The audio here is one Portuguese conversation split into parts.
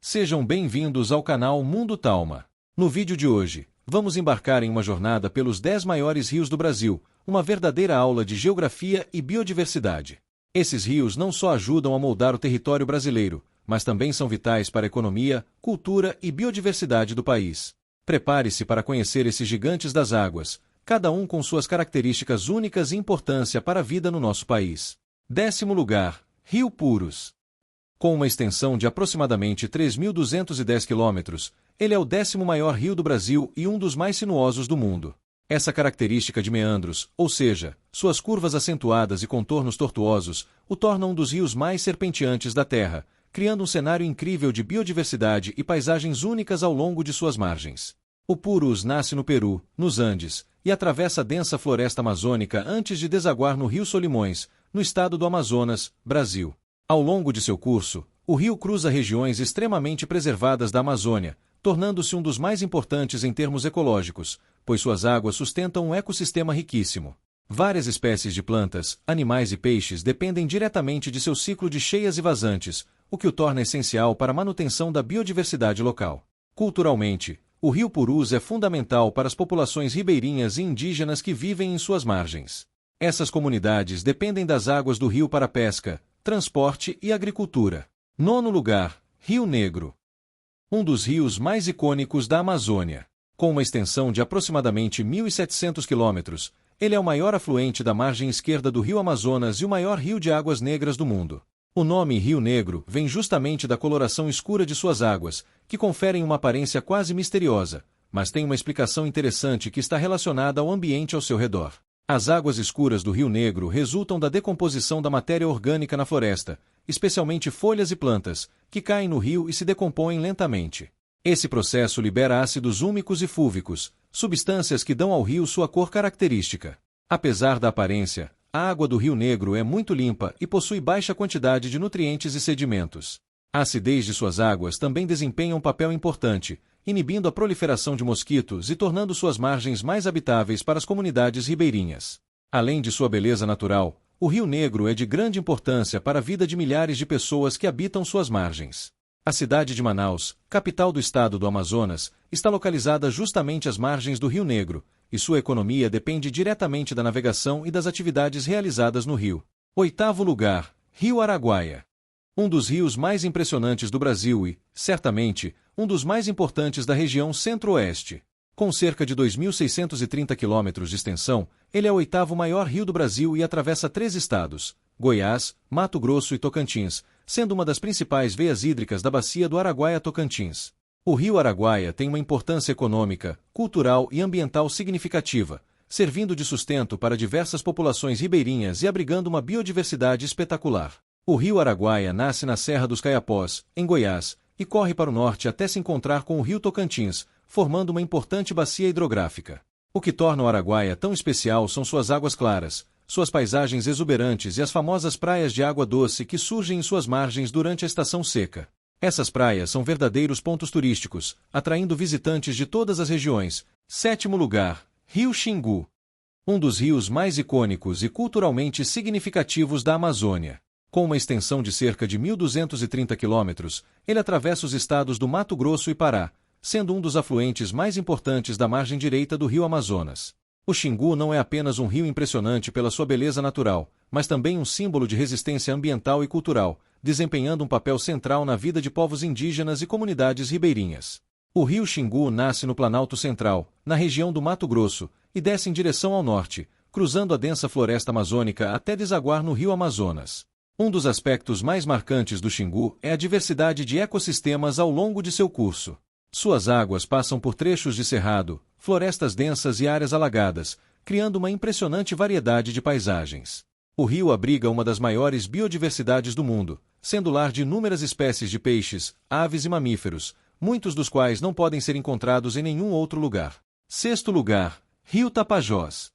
Sejam bem-vindos ao canal Mundo Talma. No vídeo de hoje, vamos embarcar em uma jornada pelos 10 maiores rios do Brasil, uma verdadeira aula de geografia e biodiversidade. Esses rios não só ajudam a moldar o território brasileiro, mas também são vitais para a economia, cultura e biodiversidade do país. Prepare-se para conhecer esses gigantes das águas, cada um com suas características únicas e importância para a vida no nosso país. 10º lugar, Rio Purus. Com uma extensão de aproximadamente 3.210 quilômetros, ele é o 10º maior rio do Brasil e um dos mais sinuosos do mundo. Essa característica de meandros, ou seja, suas curvas acentuadas e contornos tortuosos, o tornam um dos rios mais serpenteantes da Terra, criando um cenário incrível de biodiversidade e paisagens únicas ao longo de suas margens. O Purus nasce no Peru, nos Andes, e atravessa a densa floresta amazônica antes de desaguar no Rio Solimões, no estado do Amazonas, Brasil. Ao longo de seu curso, o rio cruza regiões extremamente preservadas da Amazônia, tornando-se um dos mais importantes em termos ecológicos, pois suas águas sustentam um ecossistema riquíssimo. Várias espécies de plantas, animais e peixes dependem diretamente de seu ciclo de cheias e vazantes, o que o torna essencial para a manutenção da biodiversidade local. Culturalmente, o rio Purus é fundamental para as populações ribeirinhas e indígenas que vivem em suas margens. Essas comunidades dependem das águas do rio para pesca, transporte e agricultura. 9º lugar, Rio Negro. Um dos rios mais icônicos da Amazônia. Com uma extensão de aproximadamente 1.700 quilômetros, ele é o maior afluente da margem esquerda do rio Amazonas e o maior rio de águas negras do mundo. O nome Rio Negro vem justamente da coloração escura de suas águas, que conferem uma aparência quase misteriosa, mas tem uma explicação interessante que está relacionada ao ambiente ao seu redor. As águas escuras do Rio Negro resultam da decomposição da matéria orgânica na floresta, especialmente folhas e plantas, que caem no rio e se decompõem lentamente. Esse processo libera ácidos úmicos e fúlvicos, substâncias que dão ao rio sua cor característica. Apesar da aparência, a água do Rio Negro é muito limpa e possui baixa quantidade de nutrientes e sedimentos. A acidez de suas águas também desempenha um papel importante, inibindo a proliferação de mosquitos e tornando suas margens mais habitáveis para as comunidades ribeirinhas. Além de sua beleza natural, o Rio Negro é de grande importância para a vida de milhares de pessoas que habitam suas margens. A cidade de Manaus, capital do estado do Amazonas, está localizada justamente às margens do Rio Negro, e sua economia depende diretamente da navegação e das atividades realizadas no rio. 8º lugar, Rio Araguaia. Um dos rios mais impressionantes do Brasil e, certamente, um dos mais importantes da região centro-oeste. Com cerca de 2.630 quilômetros de extensão, ele é o 8º maior rio do Brasil e atravessa 3 estados, Goiás, Mato Grosso e Tocantins, sendo uma das principais veias hídricas da bacia do Araguaia-Tocantins. O rio Araguaia tem uma importância econômica, cultural e ambiental significativa, servindo de sustento para diversas populações ribeirinhas e abrigando uma biodiversidade espetacular. O rio Araguaia nasce na Serra dos Caiapós, em Goiás, e corre para o norte até se encontrar com o rio Tocantins, formando uma importante bacia hidrográfica. O que torna o Araguaia tão especial são suas águas claras, suas paisagens exuberantes e as famosas praias de água doce que surgem em suas margens durante a estação seca. Essas praias são verdadeiros pontos turísticos, atraindo visitantes de todas as regiões. 7º lugar, Rio Xingu. Um dos rios mais icônicos e culturalmente significativos da Amazônia. Com uma extensão de cerca de 1.230 quilômetros, ele atravessa os estados do Mato Grosso e Pará, sendo um dos afluentes mais importantes da margem direita do rio Amazonas. O Xingu não é apenas um rio impressionante pela sua beleza natural, mas também um símbolo de resistência ambiental e cultural, desempenhando um papel central na vida de povos indígenas e comunidades ribeirinhas. O rio Xingu nasce no Planalto Central, na região do Mato Grosso, e desce em direção ao norte, cruzando a densa floresta amazônica até desaguar no rio Amazonas. Um dos aspectos mais marcantes do Xingu é a diversidade de ecossistemas ao longo de seu curso. Suas águas passam por trechos de cerrado, florestas densas e áreas alagadas, criando uma impressionante variedade de paisagens. O rio abriga uma das maiores biodiversidades do mundo, sendo lar de inúmeras espécies de peixes, aves e mamíferos, muitos dos quais não podem ser encontrados em nenhum outro lugar. 6º lugar, Rio Tapajós.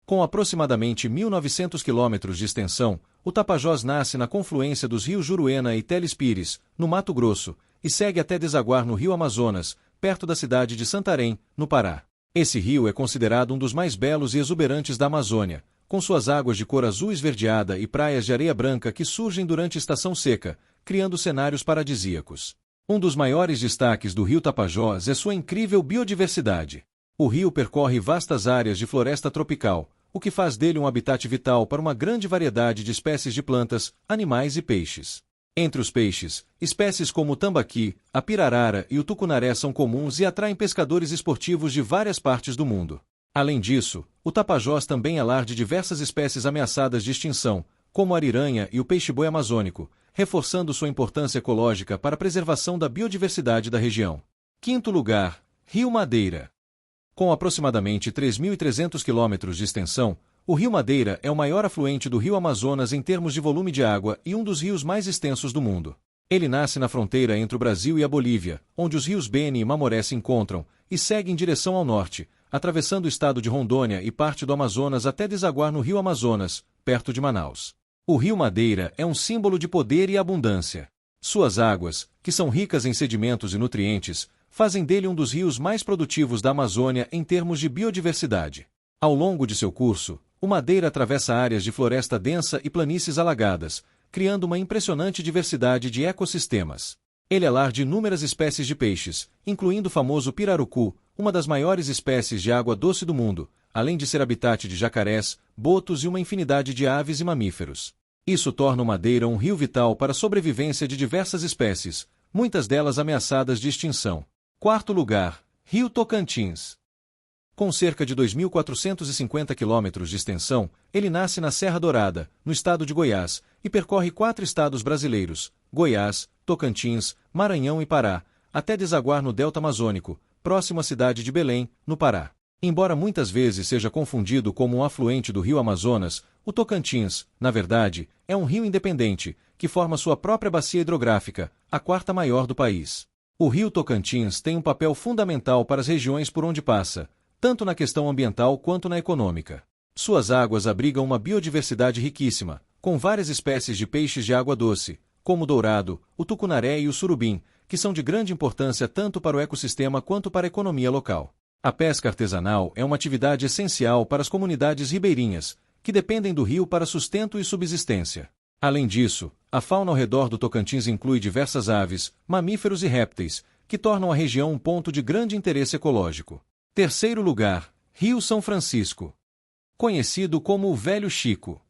Com aproximadamente 1.900 quilômetros de extensão, o Tapajós nasce na confluência dos rios Juruena e Telespires, no Mato Grosso, e segue até desaguar no rio Amazonas, perto da cidade de Santarém, no Pará. Esse rio é considerado um dos mais belos e exuberantes da Amazônia, com suas águas de cor azul esverdeada e praias de areia branca que surgem durante a estação seca, criando cenários paradisíacos. Um dos maiores destaques do rio Tapajós é sua incrível biodiversidade. O rio percorre vastas áreas de floresta tropical, o que faz dele um habitat vital para uma grande variedade de espécies de plantas, animais e peixes. Entre os peixes, espécies como o tambaqui, a pirarara e o tucunaré são comuns e atraem pescadores esportivos de várias partes do mundo. Além disso, o Tapajós também é lar de diversas espécies ameaçadas de extinção, como a ariranha e o peixe-boi amazônico, reforçando sua importância ecológica para a preservação da biodiversidade da região. Quinto lugar, Rio Madeira. Com aproximadamente 3.300 quilômetros de extensão, o Rio Madeira é o maior afluente do Rio Amazonas em termos de volume de água e um dos rios mais extensos do mundo. Ele nasce na fronteira entre o Brasil e a Bolívia, onde os rios Beni e Mamoré se encontram, e segue em direção ao norte, atravessando o estado de Rondônia e parte do Amazonas até desaguar no Rio Amazonas, perto de Manaus. O Rio Madeira é um símbolo de poder e abundância. Suas águas, que são ricas em sedimentos e nutrientes, fazem dele um dos rios mais produtivos da Amazônia em termos de biodiversidade. Ao longo de seu curso, o Madeira atravessa áreas de floresta densa e planícies alagadas, criando uma impressionante diversidade de ecossistemas. Ele é lar de inúmeras espécies de peixes, incluindo o famoso pirarucu, uma das maiores espécies de água doce do mundo, além de ser habitat de jacarés, botos e uma infinidade de aves e mamíferos. Isso torna o Madeira um rio vital para a sobrevivência de diversas espécies, muitas delas ameaçadas de extinção. Quarto lugar, Rio Tocantins. Com cerca de 2.450 quilômetros de extensão, ele nasce na Serra Dourada, no estado de Goiás, e percorre 4 estados brasileiros, Goiás, Tocantins, Maranhão e Pará, até desaguar no Delta Amazônico, próximo à cidade de Belém, no Pará. Embora muitas vezes seja confundido como um afluente do rio Amazonas, o Tocantins, na verdade, é um rio independente, que forma sua própria bacia hidrográfica, a quarta maior do país. O rio Tocantins tem um papel fundamental para as regiões por onde passa, tanto na questão ambiental quanto na econômica. Suas águas abrigam uma biodiversidade riquíssima, com várias espécies de peixes de água doce, como o dourado, o tucunaré e o surubim, que são de grande importância tanto para o ecossistema quanto para a economia local. A pesca artesanal é uma atividade essencial para as comunidades ribeirinhas, que dependem do rio para sustento e subsistência. Além disso, a fauna ao redor do Tocantins inclui diversas aves, mamíferos e répteis, que tornam a região um ponto de grande interesse ecológico. Terceiro lugar, Rio São Francisco. Conhecido como o Velho Chico.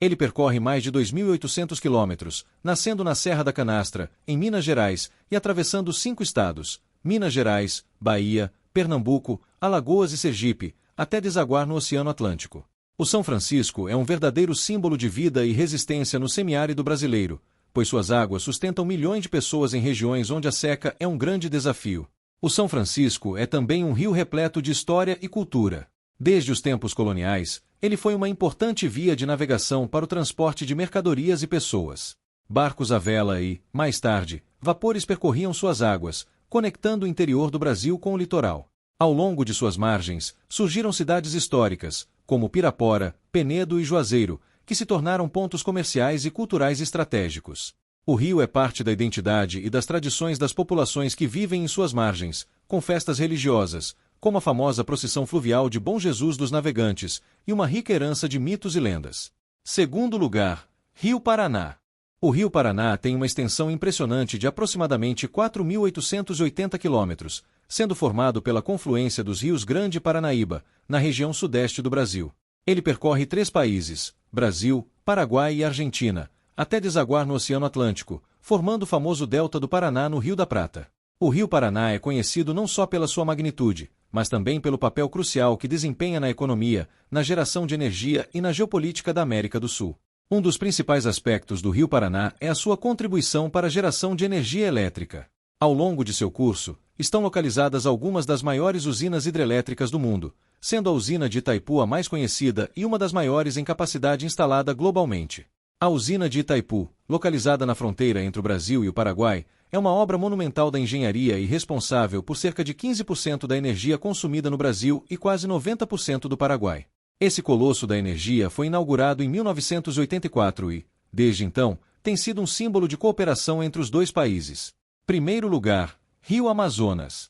Ele percorre mais de 2.800 quilômetros, nascendo na Serra da Canastra, em Minas Gerais, e atravessando 5 estados, Minas Gerais, Bahia, Pernambuco, Alagoas e Sergipe, até desaguar no Oceano Atlântico. O São Francisco é um verdadeiro símbolo de vida e resistência no semiárido brasileiro, pois suas águas sustentam milhões de pessoas em regiões onde a seca é um grande desafio. O São Francisco é também um rio repleto de história e cultura. Desde os tempos coloniais, ele foi uma importante via de navegação para o transporte de mercadorias e pessoas. Barcos à vela e, mais tarde, vapores percorriam suas águas, conectando o interior do Brasil com o litoral. Ao longo de suas margens, surgiram cidades históricas, como Pirapora, Penedo e Juazeiro, que se tornaram pontos comerciais e culturais estratégicos. O rio é parte da identidade e das tradições das populações que vivem em suas margens, com festas religiosas, como a famosa procissão fluvial de Bom Jesus dos Navegantes, e uma rica herança de mitos e lendas. Segundo lugar, Rio Paraná. O Rio Paraná tem uma extensão impressionante de aproximadamente 4.880 quilômetros, sendo formado pela confluência dos rios Grande e Paranaíba, na região sudeste do Brasil. Ele percorre 3 países, Brasil, Paraguai e Argentina, até desaguar no Oceano Atlântico, formando o famoso Delta do Paraná no Rio da Prata. O Rio Paraná é conhecido não só pela sua magnitude, mas também pelo papel crucial que desempenha na economia, na geração de energia e na geopolítica da América do Sul. Um dos principais aspectos do Rio Paraná é a sua contribuição para a geração de energia elétrica. Ao longo de seu curso, estão localizadas algumas das maiores usinas hidrelétricas do mundo, sendo a usina de Itaipu a mais conhecida e uma das maiores em capacidade instalada globalmente. A usina de Itaipu, localizada na fronteira entre o Brasil e o Paraguai, é uma obra monumental da engenharia e responsável por cerca de 15% da energia consumida no Brasil e quase 90% do Paraguai. Esse colosso da energia foi inaugurado em 1984 e, desde então, tem sido um símbolo de cooperação entre os dois países. Primeiro lugar, Rio Amazonas.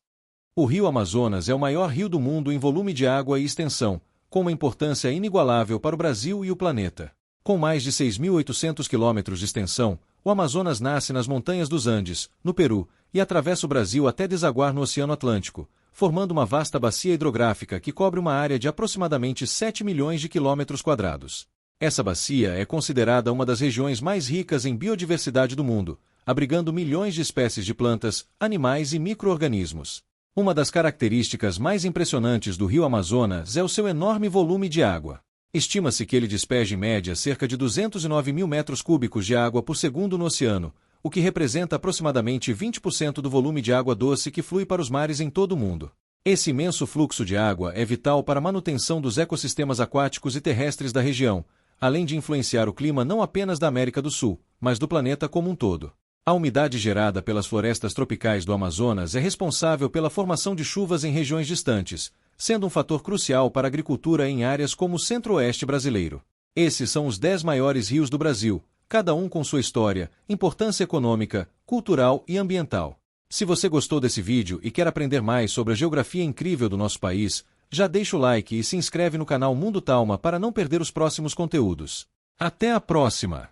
O Rio Amazonas é o maior rio do mundo em volume de água e extensão, com uma importância inigualável para o Brasil e o planeta. Com mais de 6.800 quilômetros de extensão, o Amazonas nasce nas montanhas dos Andes, no Peru, e atravessa o Brasil até desaguar no Oceano Atlântico, formando uma vasta bacia hidrográfica que cobre uma área de aproximadamente 7 milhões de quilômetros quadrados. Essa bacia é considerada uma das regiões mais ricas em biodiversidade do mundo, abrigando milhões de espécies de plantas, animais e micro-organismos. Uma das características mais impressionantes do rio Amazonas é o seu enorme volume de água. Estima-se que ele despeje em média cerca de 209 mil metros cúbicos de água por segundo no oceano, o que representa aproximadamente 20% do volume de água doce que flui para os mares em todo o mundo. Esse imenso fluxo de água é vital para a manutenção dos ecossistemas aquáticos e terrestres da região, além de influenciar o clima não apenas da América do Sul, mas do planeta como um todo. A umidade gerada pelas florestas tropicais do Amazonas é responsável pela formação de chuvas em regiões distantes, sendo um fator crucial para a agricultura em áreas como o centro-oeste brasileiro. Esses são os 10 maiores rios do Brasil, cada um com sua história, importância econômica, cultural e ambiental. Se você gostou desse vídeo e quer aprender mais sobre a geografia incrível do nosso país, já deixa o like e se inscreve no canal Mundo Talma para não perder os próximos conteúdos. Até a próxima!